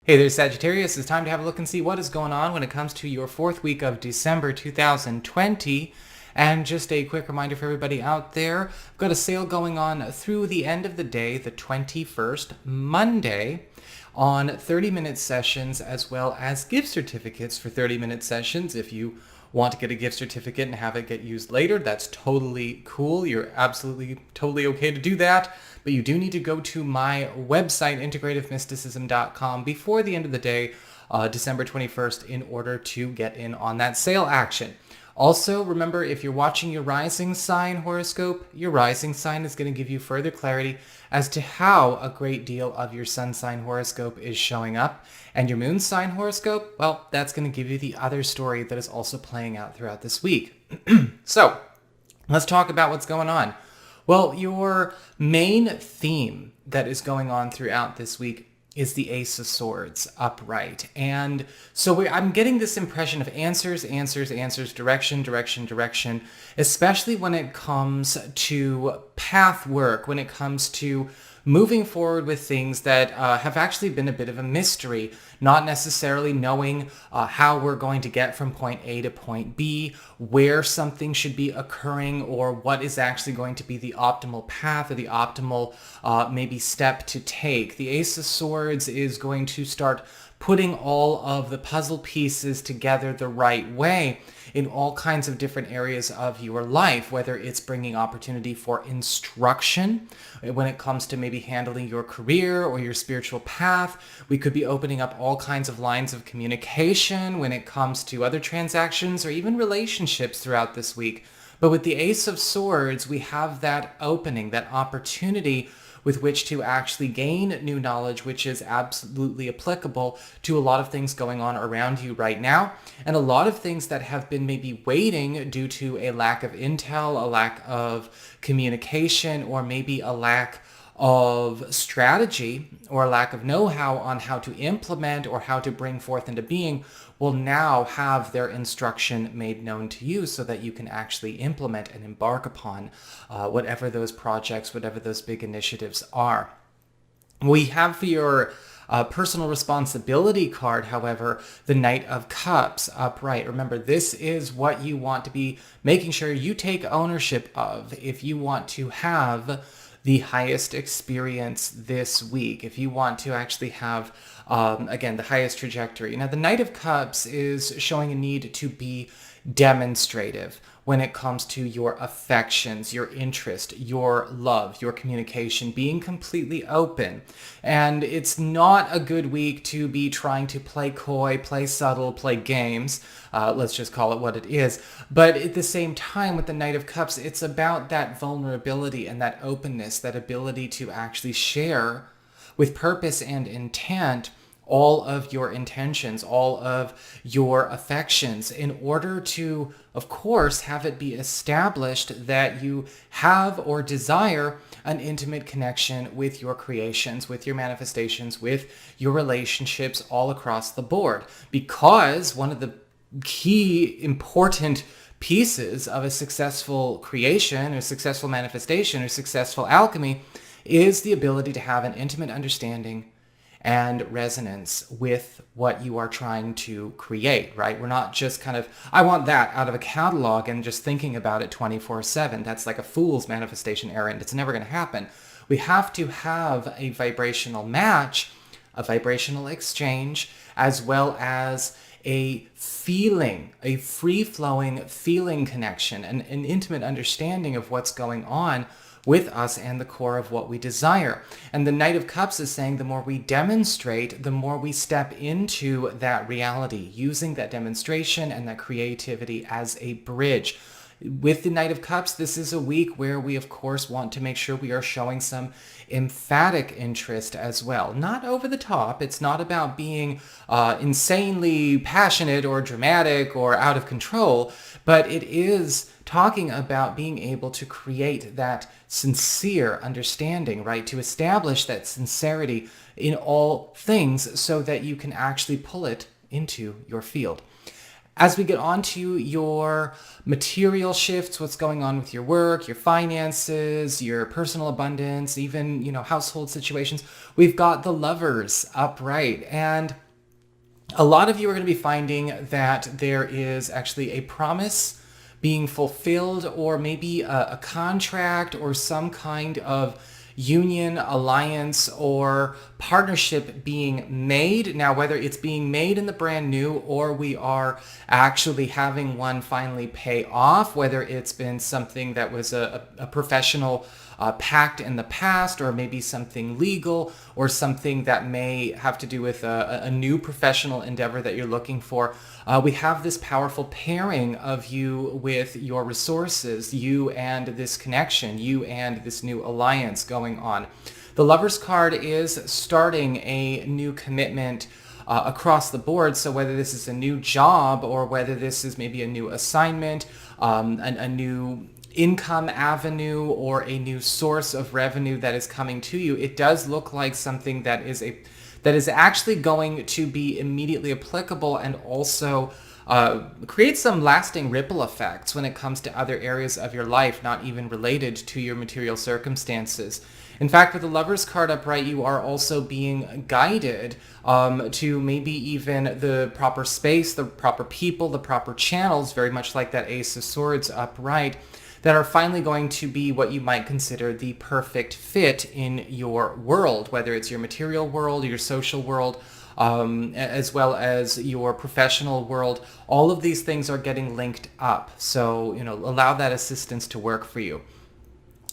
Hey there, Sagittarius. It's time to have a look and see what is going on when it comes to your fourth week of December 2020. And just a quick reminder for everybody out there, I've got a sale going on through the end of the day, the 21st, Monday, on 30-minute sessions as well as gift certificates for 30-minute sessions. If you want to get a gift certificate and have it get used later, that's totally cool. You're absolutely totally okay to do that. But you do need to go to my website, integrativemysticism.com, before the end of the day, December 21st, in order to get in on that sale action. Also, remember, if you're watching your rising sign horoscope, your rising sign is going to give you further clarity as to how a great deal of your sun sign horoscope is showing up. And your moon sign horoscope, well, that's going to give you the other story that is also playing out throughout this week. So, let's talk about what's going on. Well, your main theme that is going on throughout this week is the Ace of Swords upright. And so I'm getting this impression of answers, direction, especially when it comes to path work, when it comes to moving forward with things that have actually been a bit of a mystery, not necessarily knowing how we're going to get from point A to point B, where something should be occurring, or what is actually going to be the optimal path or the optimal maybe step to take. The Ace of Swords is going to start putting all of the puzzle pieces together the right way in all kinds of different areas of your life, whether it's bringing opportunity for instruction when it comes to maybe handling your career or your spiritual path. We could be opening up all kinds of lines of communication when it comes to other transactions or even relationships throughout this week. But with the Ace of Swords, we have that opening, that opportunity with which to actually gain new knowledge, which is absolutely applicable to a lot of things going on around you right now, and a lot of things that have been maybe waiting due to a lack of intel, a lack of communication, or maybe a lack of strategy or a lack of know-how on how to implement or how to bring forth into being, will now have their instruction made known to you so that you can actually implement and embark upon whatever those projects, whatever those big initiatives are. We have for your personal responsibility card, however, the Knight of Cups upright. Remember, this is what you want to be making sure you take ownership of if you want to have the highest experience this week, if you want to actually have, again, the highest trajectory. Now, the Knight of Cups is showing a need to be demonstrative when it comes to your affections, your interest, your love, your communication, being completely open. And it's not a good week to be trying to play coy, play subtle, play games. Let's just call it what it is. But at the same time, with the Knight of Cups, it's about that vulnerability and that openness, that ability to actually share with purpose and intent all of your intentions, all of your affections, in order to, of course, have it be established that you have or desire an intimate connection with your creations, with your manifestations, with your relationships all across the board. Because one of the key important pieces of a successful creation or successful manifestation or successful alchemy is the ability to have an intimate understanding and resonance with what you are trying to create, right? We're not just kind of, I want that out of a catalog and just thinking about it 24/7. That's like a fool's manifestation errand. It's never going to happen. We have to have a vibrational match, a vibrational exchange, as well as a feeling, a free-flowing feeling connection, and an intimate understanding of what's going on with us and the core of what we desire. And the Knight of Cups is saying the more we demonstrate, the more we step into that reality, using that demonstration and that creativity as a bridge. With the Knight of Cups, this is a week where we, of course, want to make sure we are showing some emphatic interest as well. Not over the top. It's not about being insanely passionate or dramatic or out of control, but it is talking about being able to create that sincere understanding, right? To establish that sincerity in all things so that you can actually pull it into your field. As we get on to your material shifts, what's going on with your work, your finances, your personal abundance, even, household situations, we've got the Lovers upright. And a lot of you are going to be finding that there is actually a promise being fulfilled, or maybe a contract or some kind of union, alliance, or partnership being made. Now, whether it's being made in the brand new, or we are actually having one finally pay off, whether it's been something that was a professional pact in the past, or maybe something legal, or something that may have to do with a new professional endeavor that you're looking for. We have this powerful pairing of you with your resources, you and this connection, you and this new alliance going on. The Lovers card is starting a new commitment across the board. So whether this is a new job, or whether this is maybe a new assignment, a new income avenue, or a new source of revenue that is coming to you, it does look like something that is actually going to be immediately applicable, and also create some lasting ripple effects when it comes to other areas of your life, not even related to your material circumstances. In fact, with the Lovers card upright, you are also being guided to maybe even the proper space, the proper people, the proper channels, very much like that Ace of Swords upright, that are finally going to be what you might consider the perfect fit in your world, whether it's your material world, your social world, as well as your professional world. All of these things are getting linked up. So, allow that assistance to work for you.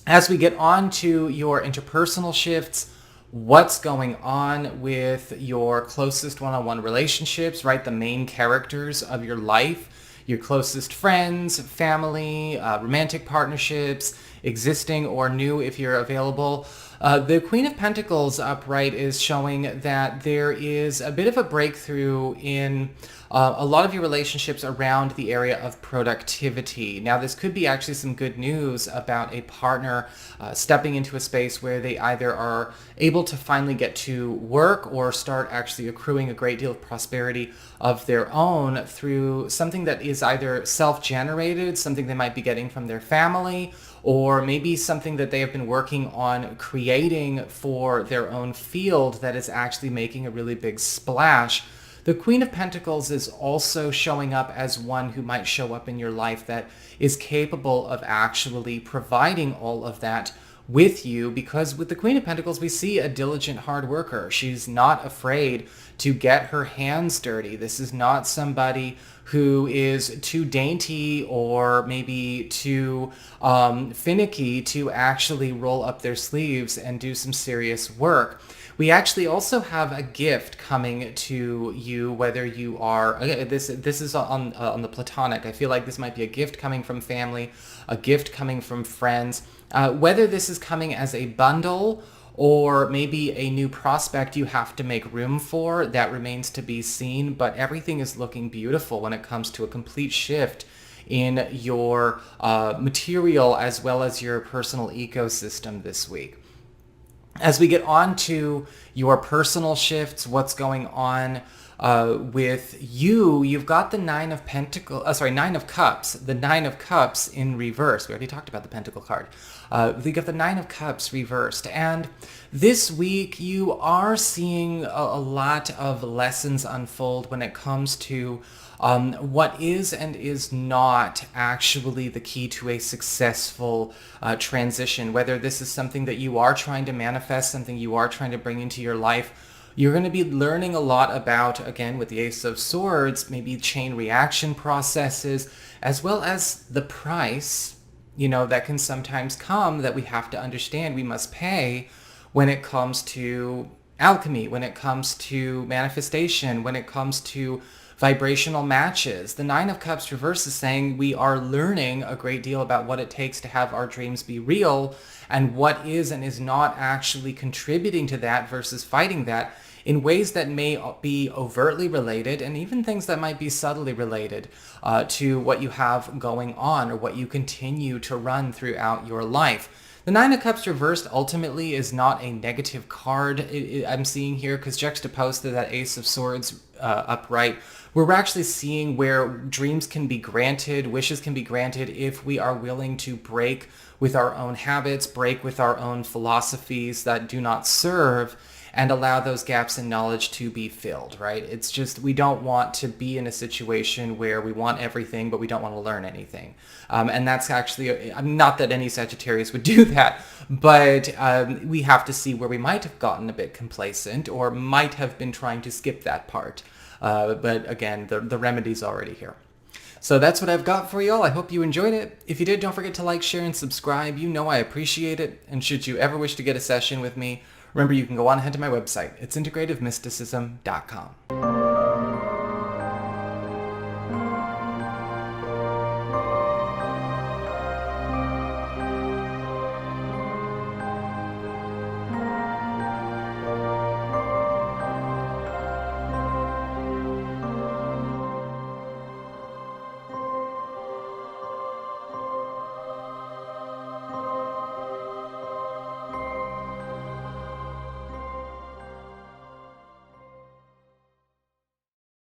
As we get on to your interpersonal shifts, what's going on with your closest one-on-one relationships, right? The main characters of your life, your closest friends, family, romantic partnerships, existing or new if you're available. The Queen of Pentacles upright is showing that there is a bit of a breakthrough in a lot of your relationships around the area of productivity. Now, this could be actually some good news about a partner stepping into a space where they either are able to finally get to work, or start actually accruing a great deal of prosperity of their own through something that is either self-generated, something they might be getting from their family, or maybe something that they have been working on creating for their own field that is actually making a really big splash. The Queen of Pentacles is also showing up as one who might show up in your life that is capable of actually providing all of that with you, because with the Queen of Pentacles, we see a diligent hard worker. She's not afraid to get her hands dirty. This is not somebody who is too dainty, or maybe too finicky to actually roll up their sleeves and do some serious work. We actually also have a gift coming to you, whether you are, this is on the platonic. I feel like this might be a gift coming from family, a gift coming from friends. Whether this is coming as a bundle, or maybe a new prospect you have to make room for, that remains to be seen. But everything is looking beautiful when it comes to a complete shift in your material as well as your personal ecosystem this week. As we get on to your personal shifts, what's going on with you, you've got the Nine of Cups. The Nine of Cups in reverse. We already talked about the Pentacle card. We got the Nine of Cups reversed. And this week, you are seeing a lot of lessons unfold when it comes to what is and is not actually the key to a successful transition. Whether this is something that you are trying to manifest, something you are trying to bring into your life, you're going to be learning a lot about, again, with the Ace of Swords, maybe chain reaction processes, as well as the price, that can sometimes come, that we have to understand we must pay when it comes to alchemy, when it comes to manifestation, when it comes to vibrational matches. The Nine of Cups reverse is saying we are learning a great deal about what it takes to have our dreams be real, and what is and is not actually contributing to that versus fighting that, in ways that may be overtly related, and even things that might be subtly related to what you have going on, or what you continue to run throughout your life. The Nine of Cups reversed ultimately is not a negative card I'm seeing here, because juxtaposed to that Ace of Swords upright, we're actually seeing where dreams can be granted, wishes can be granted if we are willing to break with our own habits, break with our own philosophies that do not serve, and allow those gaps in knowledge to be filled, right? It's just, we don't want to be in a situation where we want everything, but we don't want to learn anything. And that's actually, not that any Sagittarius would do that, but we have to see where we might have gotten a bit complacent or might have been trying to skip that part. But again, the remedy's already here. So that's what I've got for y'all. I hope you enjoyed it. If you did, don't forget to like, share, and subscribe. You know I appreciate it. And should you ever wish to get a session with me, remember you can go on ahead to my website. It's integrativemysticism.com.